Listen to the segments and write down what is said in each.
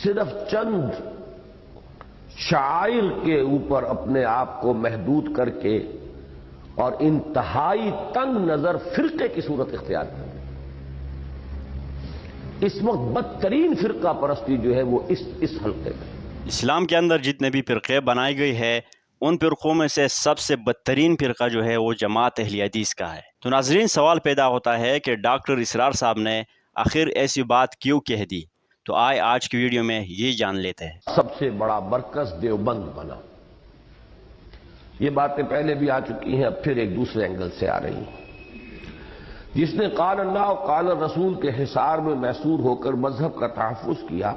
صرف چند شعائر کے اوپر اپنے آپ کو محدود کر کے اور انتہائی تنگ نظر فرقے کی صورت اختیار کر. اس وقت بدترین فرقہ پرستی جو ہے وہ اس حلقے میں. اسلام کے اندر جتنے بھی فرقے بنائی گئی ہے ان فرقوں میں سے سب سے بدترین فرقہ جو ہے وہ جماعت اہل حدیث کا ہے. تو ناظرین سوال پیدا ہوتا ہے کہ ڈاکٹر اسرار صاحب نے آخر ایسی بات کیوں کہہ دی؟ تو آج کی ویڈیو میں یہ جان لیتے ہیں. سب سے بڑا مرکز دیوبند بنا. یہ باتیں پہلے بھی آ چکی ہیں، اب پھر ایک دوسرے اینگل سے آ رہی ہیں. جس نے قال اللہ و قال رسول کے حصار میں محصور ہو کر مذہب کا تحفظ کیا،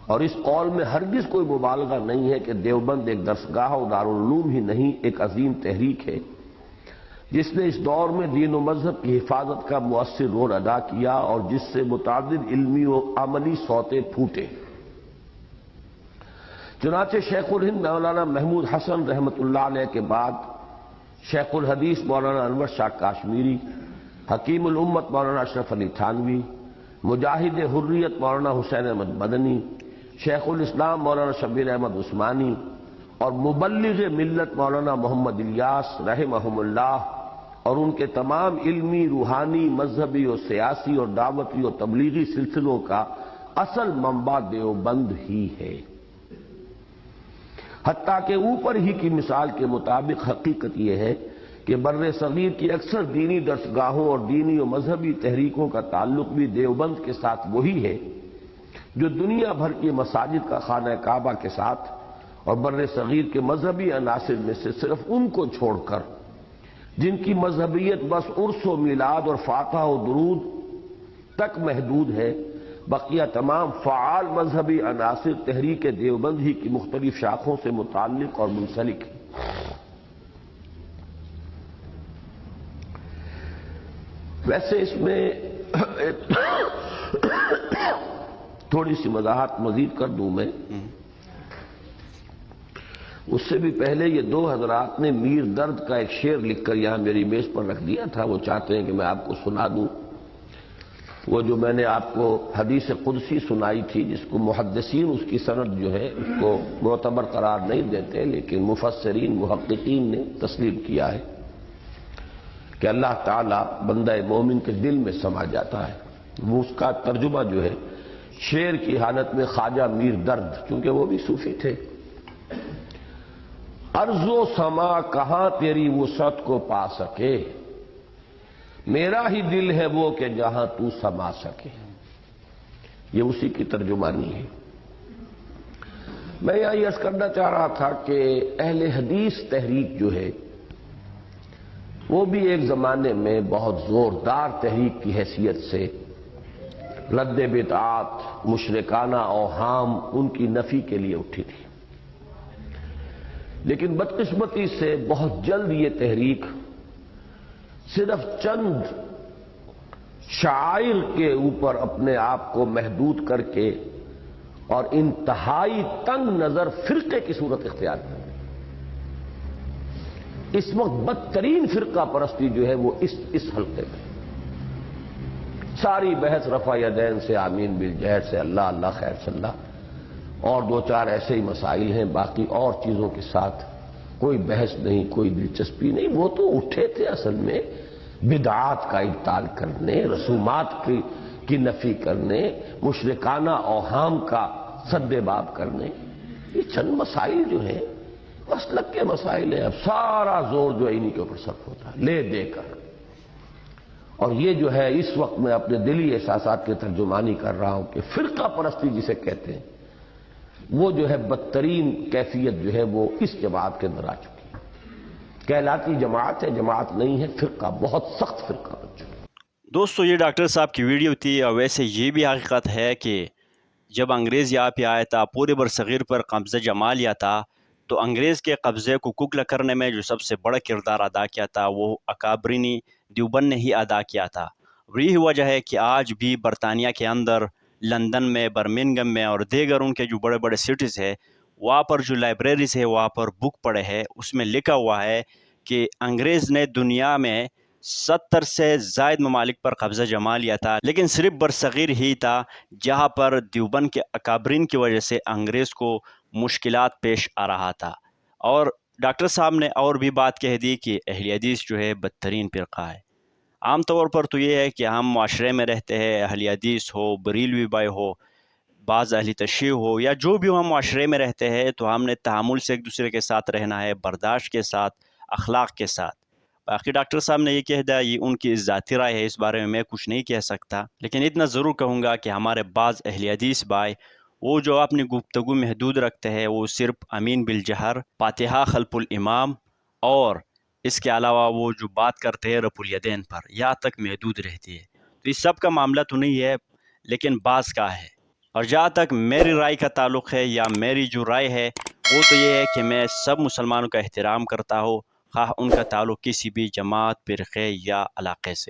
اور اس قول میں ہرگز کوئی مبالغہ نہیں ہے کہ دیوبند ایک درسگاہ و دارالعلوم ہی نہیں، ایک عظیم تحریک ہے جس نے اس دور میں دین و مذہب کی حفاظت کا مؤثر رول ادا کیا اور جس سے متعدد علمی و عملی سوتے پھوٹے. چنانچہ شیخ الہند مولانا محمود حسن رحمۃ اللہ علیہ کے بعد شیخ الحدیث مولانا انور شاہ کاشمیری، حکیم الامت مولانا اشرف علی تھانوی، مجاہد حریت مولانا حسین احمد مدنی، شیخ الاسلام مولانا شبیر احمد عثمانی اور مبلغ ملت مولانا محمد الیاس رحمہم اللہ اور ان کے تمام علمی، روحانی، مذہبی اور سیاسی اور دعوتی اور تبلیغی سلسلوں کا اصل منبع دیوبند ہی ہے. حتیٰ کہ اوپر ہی کی مثال کے مطابق حقیقت یہ ہے کہ بر صغیر کی اکثر دینی درسگاہوں اور دینی و مذہبی تحریکوں کا تعلق بھی دیوبند کے ساتھ وہی ہے جو دنیا بھر کی مساجد کا خانہ کعبہ کے ساتھ، اور بر صغیر کے مذہبی عناصر میں سے صرف ان کو چھوڑ کر جن کی مذہبیت بس عرس و میلاد اور فاتحہ و درود تک محدود ہے، بقیہ تمام فعال مذہبی عناصر تحریک دیوبند ہی کی مختلف شاخوں سے متعلق اور منسلک ہیں. ویسے اس میں تھوڑی سی وضاحت مزید کر دوں میں. اس سے بھی پہلے یہ دو حضرات نے میر درد کا ایک شعر لکھ کر یہاں میری میز پر رکھ دیا تھا. وہ چاہتے ہیں کہ میں آپ کو سنا دوں. وہ جو میں نے آپ کو حدیث قدسی سنائی تھی جس کو محدثین اس کی سند جو ہے اس کو معتبر قرار نہیں دیتے، لیکن مفسرین محققین نے تسلیم کیا ہے کہ اللہ تعالیٰ بندہ مومن کے دل میں سما جاتا ہے. وہ اس کا ترجمہ جو ہے شعر کی حالت میں خواجہ میر درد، چونکہ وہ بھی صوفی تھے. ارض و سما کہاں تیری وسعت کو پا سکے، میرا ہی دل ہے وہ کہ جہاں تو سما سکے. یہ اسی کی ترجمانی ہے. میں یہاں یہ عرض کرنا چاہ رہا تھا کہ اہل حدیث تحریک جو ہے وہ بھی ایک زمانے میں بہت زوردار تحریک کی حیثیت سے رد بدعات، مشرکانہ اوہام ان کی نفی کے لیے اٹھی تھی. لیکن بدقسمتی سے بہت جلد یہ تحریک صرف چند شعائر کے اوپر اپنے آپ کو محدود کر کے اور انتہائی تنگ نظر فرقے کی صورت اختیار کر. اس وقت بدترین فرقہ پرستی جو ہے وہ اس حلقے میں. ساری بحث رفع یدین سے، آمین بالجہر سے، اللہ اللہ خیر صلی اللہ، اور دو چار ایسے ہی مسائل ہیں. باقی اور چیزوں کے ساتھ کوئی بحث نہیں، کوئی دلچسپی نہیں. وہ تو اٹھے تھے اصل میں بدعات کا ابطال کرنے، رسومات کی نفی کرنے، مشرکانہ اوہام کا سد باب کرنے. یہ چند مسائل جو ہیں مسلک کے مسائل ہیں. اب سارا زور جو ہے انہی کے اوپر صرف ہوتا ہے لے دے کر. اور یہ جو ہے اس وقت میں اپنے دلی احساسات کی ترجمانی کر رہا ہوں کہ فرقہ پرستی جسے کہتے ہیں وہ جو ہے بدترین کیفیت جو ہے وہ اس جماعت کے اندر آ چکی ہے. کہلاتی جماعت ہے، جماعت نہیں ہے، فرقہ، بہت سخت فرقہ بن چکا ہے. دوستو یہ ڈاکٹر صاحب کی ویڈیو تھی. اور ویسے یہ بھی حقیقت ہے کہ جب انگریز یہاں پہ آیا تھا، پورے برصغیر پر قبضہ جما لیا تھا، تو انگریز کے قبضے کو ککل کرنے میں جو سب سے بڑا کردار ادا کیا تھا وہ اکابرینی دیوبند نے ہی ادا کیا تھا. یہی وجہ ہے کہ آج بھی برطانیہ کے اندر، لندن میں، برمنگم میں اور دیگر ان کے جو بڑے بڑے سٹیز ہیں وہاں پر جو لائبریریز ہے وہاں پر بک پڑے ہے، اس میں لکھا ہوا ہے کہ انگریز نے دنیا میں 70 سے زائد ممالک پر قبضہ جما لیا تھا، لیکن صرف برصغیر ہی تھا جہاں پر دیوبند کے اکابرین کی وجہ سے انگریز کو مشکلات پیش آ رہا تھا۔ اور ڈاکٹر صاحب نے اور بھی بات کہہ دی کہ اہل حدیث جو ہے بدترین فرقہ ہے۔ عام طور پر تو یہ ہے کہ ہم معاشرے میں رہتے ہیں، اہل حدیث ہو، بریلوی بھائی ہو، بعض اہل تشیع ہو، یا جو بھی ہم معاشرے میں رہتے ہیں، تو ہم نے تحمل سے ایک دوسرے کے ساتھ رہنا ہے، برداشت کے ساتھ، اخلاق کے ساتھ۔ باقی ڈاکٹر صاحب نے یہ کہہ دیا، یہ ان کی ذاتی رائے ہے، اس بارے میں کچھ نہیں کہہ سکتا، لیکن اتنا ضرور کہوں گا کہ ہمارے بعض اہل حدیث بھائی وہ جو اپنی گفتگو محدود رکھتے ہیں، وہ صرف امین بالجہر، فاتحہ خلف الامام، اور اس کے علاوہ وہ جو بات کرتے ہیں رفع الیدین پر، یہاں تک محدود رہتی ہے۔ تو اس سب کا معاملہ تو نہیں ہے، لیکن بعض کا ہے۔ اور جہاں تک میری رائے کا تعلق ہے، یا میری جو رائے ہے، وہ تو یہ ہے کہ میں سب مسلمانوں کا احترام کرتا ہوں، خواہ ان کا تعلق کسی بھی جماعت، فرقے یا علاقے سے ہو۔